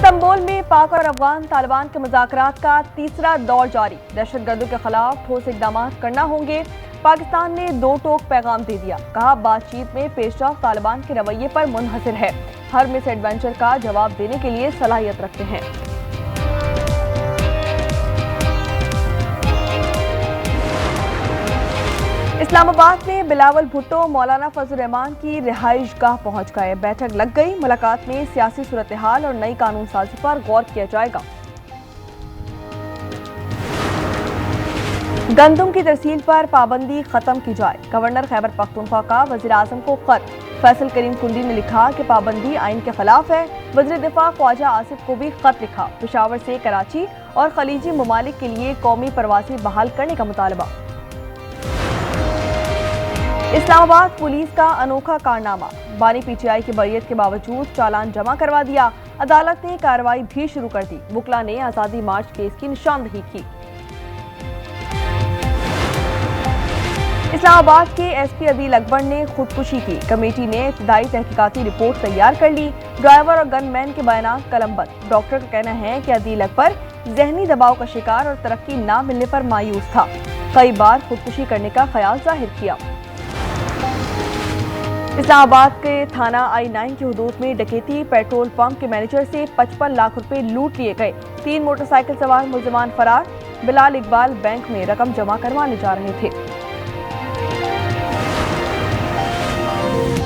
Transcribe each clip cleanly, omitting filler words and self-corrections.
Istanbul में पाक और अफगान तालिबान के मुज़ाकरात का तीसरा दौर जारी। दहशतगर्दों के खिलाफ ठोस इक़दाम करना होंगे। पाकिस्तान ने दो टोक पैगाम दे दिया। कहा, बातचीत में पेशरफ्त तालिबान के रवैये पर मुनहसर है। हर मिस एडवेंचर का जवाब देने के लिए सलाहियत रखते हैं। इस्लामाबाद में बिलावल भुट्टो मौलाना फजल रहमान की रिहाइश गाह पहुंच गए। बैठक लग गई। मुलाकात में सियासी सूरत हाल और नई कानून साजी पर गौर किया जाएगा। गंदम की तरसील पर पाबंदी खत्म की जाए। गवर्नर खैबर पख्तूनख्वा का वजीर आजम को खत। फैसल करीम कुंडी ने लिखा कि पाबंदी आइन के खिलाफ है। वजीर दिफा ख्वाजा आसिफ को भी खत लिखा। पेशावर से कराची और खलीजी ममालिक के लिए कौमी परवासी बहाल करने का मुतालबा। इस्लामाबाद पुलिस का अनोखा कारनामा। बानी पीटीआई की बरियत के बावजूद चालान जमा करवा दिया। अदालत ने कार्रवाई भी शुरू कर दी। वुकला ने आजादी मार्च केस की निशानदही की। इस्लामाबाद के एसपी अदील अकबर ने खुदकुशी की। कमेटी ने इब्तदाई तहकीकाती रिपोर्ट तैयार कर ली। ड्राइवर और गनमैन के बयान कलमबंद। डॉक्टर का कहना है कि अदील अकबर जहनी दबाव का शिकार और तरक्की न मिलने पर मायूस था। कई बार खुदकुशी करने का ख्याल जाहिर किया। इस्लामाबाद के थाना I-9 की हुदूद में डकैती। पेट्रोल पंप के मैनेजर से 55 लाख रुपए लूट लिए गए। 3 मोटरसाइकिल सवार मुलजमान फरार। बिलाल इकबाल बैंक में रकम जमा करवाने जा रहे थे।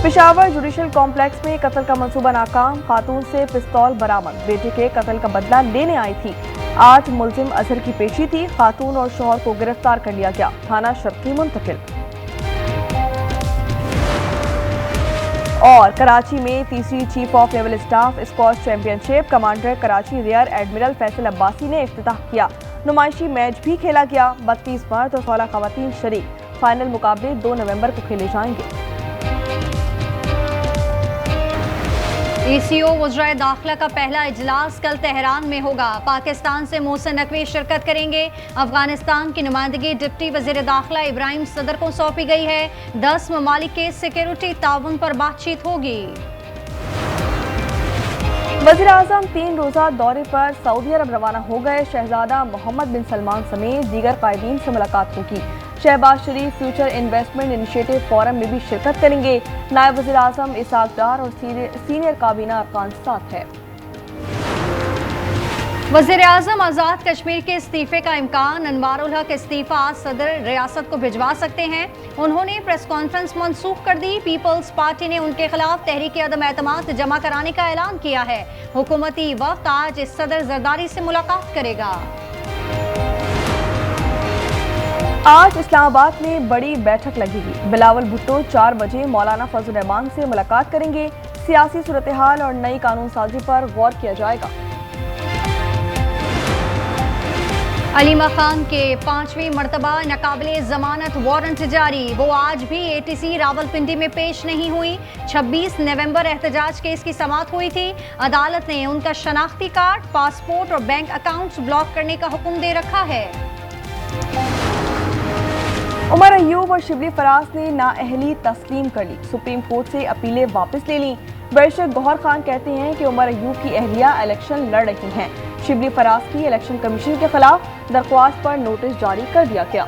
पेशावर जुडिशल कॉम्प्लेक्स में कत्ल का मंसूबा नाकाम। खातून से पिस्तौल बरामद। बेटे के कत्ल का बदला लेने आई थी। आज मुलजिम अजहर की पेशी थी। खातून और शौहर को गिरफ्तार कर लिया गया। थाना शर्की मुंतकिल। और कराची में तीसरी chief of naval staff squash championship commander Karachi rear admiral Faisal Abbasi ने इफ्तिताह किया। नुमाइशी मैच भी खेला गया। 32 मर्द और 16 खवातीन शरीक। फाइनल मुकाबले 2 नवंबर को खेले जाएंगे। ECO वज़राए दाखिला का पहला इजलास कल तेहरान में होगा। पाकिस्तान से मोहसिन नकवी शिरकत करेंगे। अफगानिस्तान की नुमाइंदगी डिप्टी वज़ीर दाखिला इब्राहिम सदर को सौंपी गई है। 10 ममालिक के सिक्योरिटी ताउन पर बातचीत होगी। वज़ीर आज़म 3 रोज़ा दौरे पर सऊदी अरब रवाना हो गए। शहजादा मोहम्मद बिन सलमान समेत दीगर कायदीन से मुलाकात होगी। शहबाज शरीफ फ्यूचर इन्वेस्टमेंट इनिशिएटिव फोरम में भी शिरकत करेंगे। नायब वज़ीर आज़म इसाक डार और सीनियर काबीना अरकान साथ है। वज़ीर आज़म आज़ाद कश्मीर के इस्तीफे का इम्कान। अनवारुल हक इस्तीफा आज सदर रियासत को भिजवा सकते हैं। उन्होंने प्रेस कॉन्फ्रेंस मनसूख कर दी। पीपल्स पार्टी ने उनके खिलाफ तहरीक अदम एतमाद जमा कराने का ऐलान किया है। हुकूमती वक्त आज सदर जरदारी से मुलाकात करेगा। आज इस्लामाबाद में बड़ी बैठक लगेगी। बिलावल भुट्टो 4 बजे मौलाना फजल रहमान से मुलाकात करेंगे। सियासी सूरत हाल और नई कानून साजी पर गौर किया जाएगा। अलीमा खान के 5वीं मरतबा नाकाबिले जमानत वारंट जारी। वो आज भी ATC रावलपिंडी में पेश नहीं हुई। 26 नवंबर एहतजाज केस की समाअत हुई थी। अदालत ने उनका शनाख्ती कार्ड, पासपोर्ट और बैंक अकाउंट्स ब्लॉक करने का हुक्म दे रखा है। उमर अयूब और शिबली फराज ने नाअहली तस्लीम कर ली। सुप्रीम कोर्ट से अपीलें वापस ले ली। बैरिस्टर गौहर खान कहते हैं कि उमर अयूब की अहलिया इलेक्शन लड़ रही हैं। शिबली फराज की इलेक्शन कमीशन के खिलाफ दरख्वास्त पर नोटिस जारी कर दिया गया।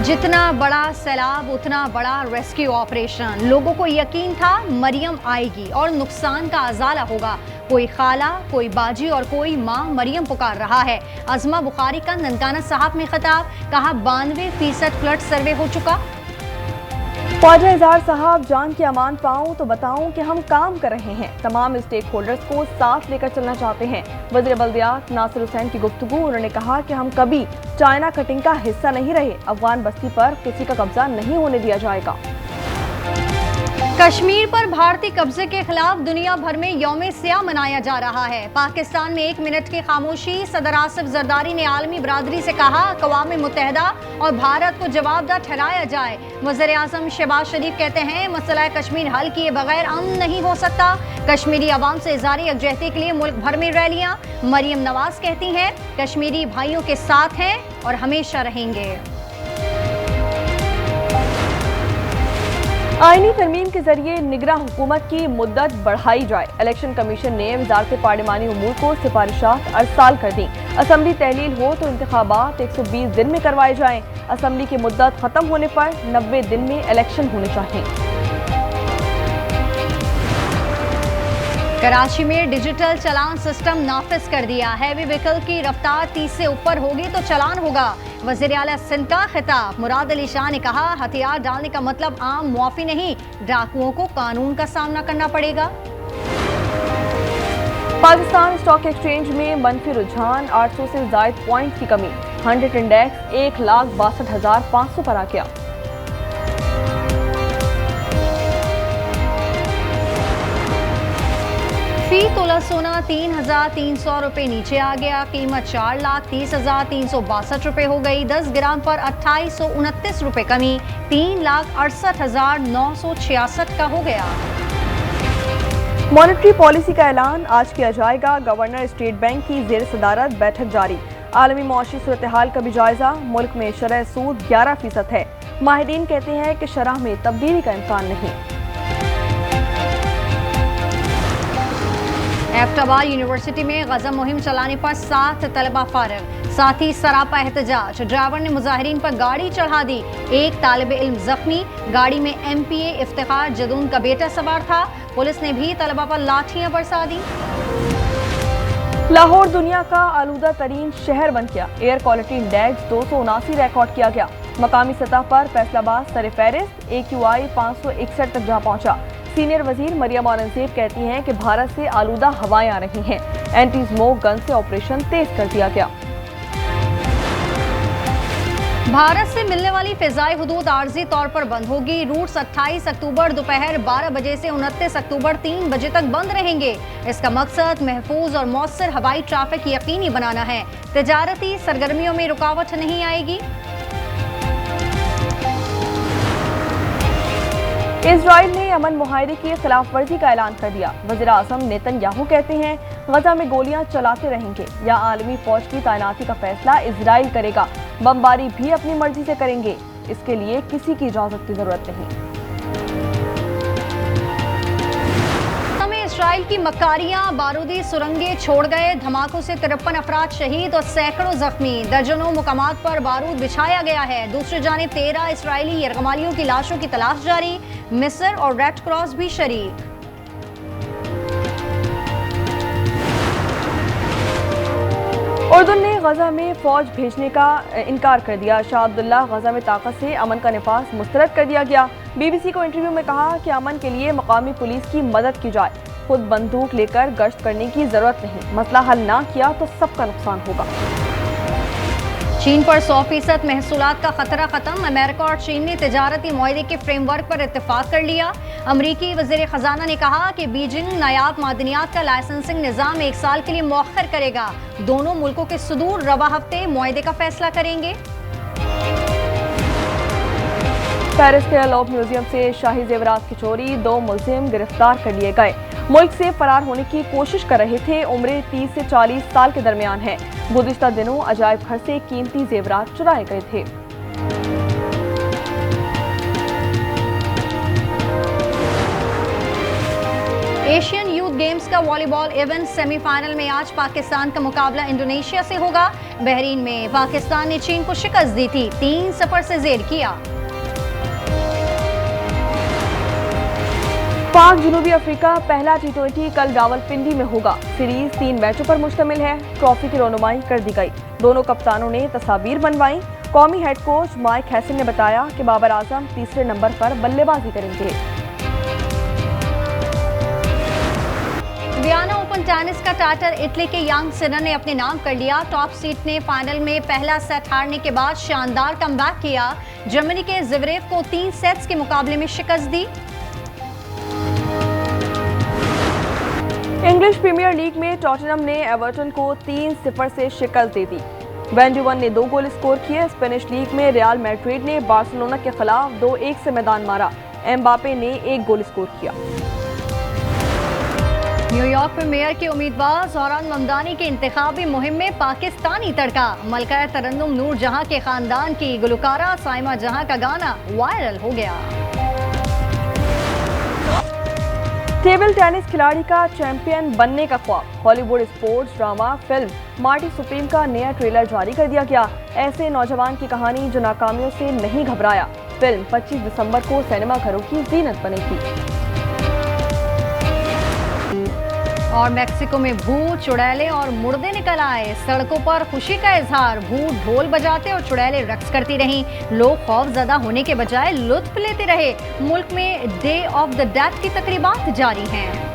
जितना बड़ा सैलाब उतना बड़ा रेस्क्यू ऑपरेशन। लोगों को यकीन था मरियम आएगी और नुकसान का अजाला होगा। कोई खाला, कोई बाजी और कोई माँ मरियम पुकार रहा है। अज़मा बुखारी का ननकाना साहब में खिताब। कहा 92% फ्लड सर्वे हो चुका। ख्वाजा इज़हार साहब जान की अमान पाऊं तो बताऊं कि हम काम कर रहे हैं। तमाम स्टेक होल्डर्स को साथ लेकर चलना चाहते हैं। वज़ीर बल्दियात नासिर हुसैन की गुफ्तगू। उन्होंने कहा कि हम कभी चाइना कटिंग का हिस्सा नहीं रहे। अफगान बस्ती पर किसी का कब्जा नहीं होने दिया जाएगा। कश्मीर पर भारतीय कब्जे के खिलाफ दुनिया भर में यौम सियाह मनाया जा रहा है। पाकिस्तान में 1 मिनट की खामोशी। सदर आसिफ जरदारी ने आलमी बरादरी से कहा अक़वाम मुत्तहिदा और भारत को जवाबदार ठहराया जाए। वज़ीर आज़म शहबाज शरीफ कहते हैं मसला कश्मीर हल किए बगैर अमन नहीं हो सकता। कश्मीरी अवाम से इज़हार यकजहती के लिए मुल्क भर में रैलियां। मरियम नवाज कहती हैं कश्मीरी भाइयों के साथ हैं और हमेशा रहेंगे। आईनी तरमीम के जरिए निगरां हुकूमत की मुद्दत बढ़ाई जाए। इलेक्शन कमीशन ने वजारत पार्लिमानी उमूर को सिफारिशात अरसाल कर दी। असम्बली तहलील हो तो इंतखाबात 120 दिन में करवाए जाएं। असम्बली की मुद्दत खत्म होने पर 90 दिन में इलेक्शन होने चाहिए। कराची में डिजिटल चालान सिस्टम नाफिज कर दिया। हैवी व्हीकल की रफ्तार 30 से ऊपर होगी तो चालान होगा। वज़ीर आला सिंध का खिताब। मुराद अली शाह ने कहा, हथियार डालने का मतलब आम मुआफी नहीं, डाकुओं को कानून का सामना करना पड़ेगा। पाकिस्तान स्टॉक एक्सचेंज में मनफी रुझान, 800 से ज़ायद पॉइंट की कमी। 100 इंडेक्स 1,62,500 पर आ गया। फी तोला सोना 3,300 रुपये नीचे आ गया। कीमत 4,30,362 रुपये हो गई। 10 ग्राम पर 2,829 रुपये कमी, 3,68,966 का हो गया। मॉनेटरी पॉलिसी का ऐलान आज किया जाएगा। गवर्नर स्टेट बैंक की जेर सदारत बैठक जारी। आलमी मौशी सूरत हाल का भी जायजा। मुल्क में शरह सूद 11% है। माहिरीन कहते हैं कि शरह में तब्दीली का इम्कान नहीं। एबटाबाद यूनिवर्सिटी में गज़ब मुहिम चलाने पर 7 तलबा फारिग। साथ ही सरापा एहतजाज। ड्राइवर ने मुजाहिरीन पर गाड़ी चढ़ा दी। एक तालिब इल्म जख्मी। गाड़ी में MPA इफ्तिखार जदून का बेटा सवार था। पुलिस ने भी तलबा पर लाठियां बरसा दी। लाहौर दुनिया का आलूदा तरीन शहर बन गया। एयर क्वालिटी इंडेक्स 279 रिकॉर्ड किया गया। मकामी सतह पर फैसलाबाद सर फहरिस्त। AQI 561 तक जा पहुंचा। सीनियर वजीर मरियम औरंगजेब कहती हैं कि भारत से आलूदा हवाएं आ रही हैं। एंटी स्मोक गन से ऑपरेशन तेज कर दिया गया। भारत से मिलने वाली फिजाई हुदूद आर्जी तौर पर बंद होगी। रूट्स 28 अक्टूबर दोपहर 12 बजे से 29 अक्टूबर 3 बजे तक बंद रहेंगे। इसका मकसद महफूज और मौसर हवाई ट्रैफिक यकीनी बनाना है। तिजारती सरगर्मियों में रुकावट नहीं आएगी। इजराइल ने अमन मुआहदे की खिलाफ वर्जी का ऐलान कर दिया। वज़ीर आज़म नेतन्याहू कहते हैं, गजा में गोलियां चलाते रहेंगे या आलमी फौज की तैनाती का फैसला इजराइल करेगा। बमबारी भी अपनी मर्जी से करेंगे। इसके लिए किसी की इजाजत की जरूरत नहीं। इजराइल की मकारियां, बारूदी सुरंगें छोड़ गए। धमाकों से 53 अफराद शहीद और सैकड़ों जख्मी। दर्जनों मुकामात पर बारूद बिछाया गया है। दूसरी जानिब 13 इजरायली यरगमालियों की लाशों की तलाश जारी। मिस्र और रेड क्रॉस भी शरीक। उर्दू ने गजा में फौज भेजने का इनकार कर दिया। शाह अब्दुल्ला, गजा में ताकत से अमन का निफाज मुस्तरद कर दिया गया। BBC को इंटरव्यू में कहा कि अमन के लिए मकामी पुलिस की मदद की जाए। खुद बंदूक लेकर गश्त करने की जरूरत नहीं। मसला हल ना किया तो सबका नुकसान होगा। चीन पर 100% महसूलात का खतरा खत्म। अमेरिका और चीन ने तिजारती मुआहदे के फ्रेमवर्क पर इत्तेफाक कर लिया। अमरीकी वज़ीर ख़जाना ने कहा कि बीजिंग नायाब मादनियात का लाइसेंसिंग निज़ाम 1 साल के लिए मौखर करेगा। दोनों मुल्कों के सुदूर रवा हफ्ते मुआहदे का फैसला करेंगे। पेरिस के लोव म्यूजियम से शाही जेवरात की चोरी। 2 मुलजिम गिरफ्तार कर लिए गए। मुल्क से फरार होने की कोशिश कर रहे थे। उम्रें 30 से 40 साल के दरमियान है। गुज़िश्ता दिनों अजायब घर से कीमती जेवरात चुराए गए थे। एशियन यूथ गेम्स का वॉलीबॉल इवेंट सेमीफाइनल में आज पाकिस्तान का मुकाबला इंडोनेशिया से होगा। बहरीन में पाकिस्तान ने चीन को शिकस्त दी थी। 3-0 से जेर किया। पाक जनूबी अफ्रीका पहला T20 कल रावलपिंडी में होगा। सीरीज 3 मैचों पर मुश्तमिल है। ट्रॉफी की रौनुमाई कर दी गई। दोनों कप्तानों ने तस्वीर बनवाई। कौमी हेड कोच माइक हैसन ने बताया कि बाबर आजम तीसरे नंबर पर बल्लेबाजी करेंगे। वियना ओपन टेनिस का टाइटल इटली के यांग सिनर ने अपने नाम कर लिया। टॉप सीड ने फाइनल में पहला सेट हारने के बाद शानदार कमबैक किया। जर्मनी के ज़वेरेव को 3 सेट्स के मुकाबले में शिकस्त दी। इंग्लिश प्रीमियर लीग में टॉटनहम ने एवर्टन को 3-0 से शिकस्त दे दी। वैन ड्यूवन ने 2 गोल स्कोर किए। स्पेनिश लीग में रियल मैड्रिड ने बार्सिलोना के खिलाफ 2-1 से मैदान मारा। एम्बापे ने 1 गोल स्कोर किया। न्यूयॉर्क में मेयर के उम्मीदवार ज़ोहरान ममदानी के इंतखाबी मुहिम में पाकिस्तानी तड़का। मलका तरन्नुम नूर जहां के खानदान की गुलकारा साइमा जहां का गाना वायरल हो गया। टेबल टेनिस खिलाड़ी का चैंपियन बनने का ख्वाब। Hollywood sports drama film Marty Supreme का नया ट्रेलर जारी कर दिया गया। ऐसे नौजवान की कहानी जो नाकामियों से नहीं घबराया। फिल्म 25 दिसंबर को सिनेमाघरों की जीनत बनेगी। और मैक्सिको में भूत, चुड़ैलें और मुर्दे निकल आए। सड़कों पर खुशी का इजहार। भूत ढोल बजाते और चुड़ैलें रक्स करती रहीं। लोग खौफजदा होने के बजाय लुत्फ लेते रहे। मुल्क में डे ऑफ द डेड की तकरीबात जारी हैं।